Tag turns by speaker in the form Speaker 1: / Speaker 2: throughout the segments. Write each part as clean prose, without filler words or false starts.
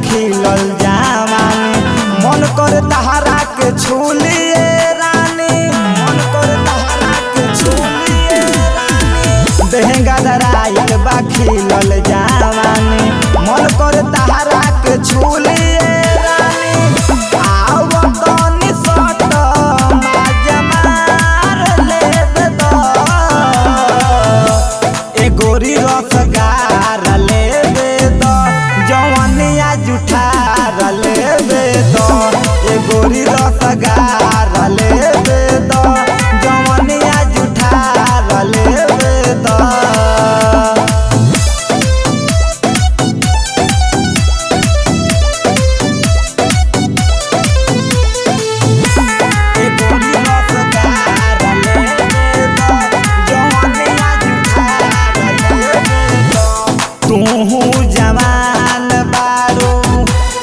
Speaker 1: खिलल जवानी मन कर तहरा के छूलिए रानी, मन कर तहरा के छूलिए रानी। देहंगा दराइल बा खिलल जवानी मन कर तहरा के छूलिए रानी। आव तनी सट बाजा मार लेबे तो ए गोरी रसगार लेबे तो जवानिया जुठार लेबे तो ए गोरी रसगार लेबे तो जवानिया जुठार लेबे तो। तूहू जवान बारू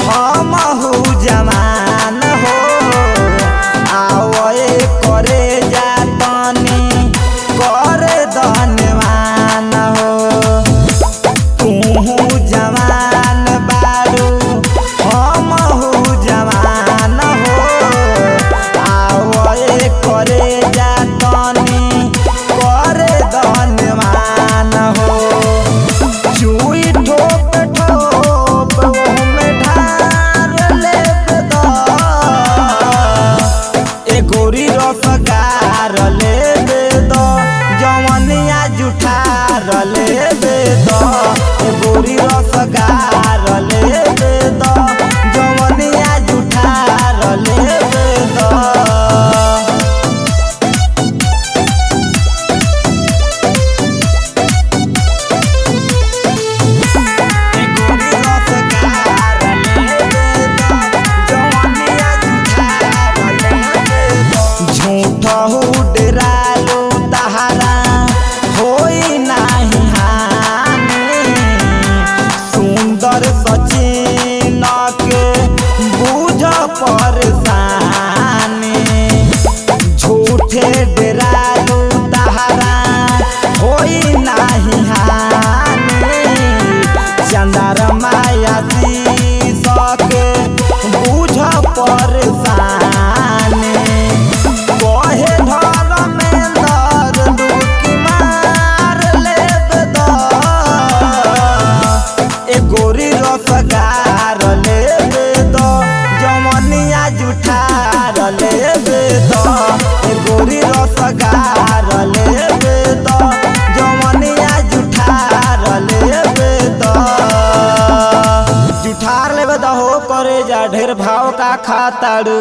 Speaker 1: हमहू जवान हो, आवए करे जा तनी करे धन्यवान हो। तूहू जवान बारू हमहू जवान हो, आवए करे जा तनी करे धन्यवान हो। चुई ठोप ठोप में ढार लेबे तो ए गोरी रसगार लेबे तो जवानिया जुठार लेबे तो ए गोरी रसगार लेबे तो जवानिया जुठार लेबे तो। झूठहू डेरालू तहारा होई नाही हानि, सुंदर सचिन के बुझ परेशानी। झूठे डेरालू तहारा होई नाही हानि, चंदर माया सके बुझ परेशानी। कहे धर्मेंद्र डुबकी मार लेबे तो ए गोरी रसगार लेबे तो जवानिया जुठार लेबे तो ए गोरी रसगार लेबे तो जवानिया जुठार लेबे तो। जुठार लेबे तो हो करे जा ढेर भाव का खाताड़ू।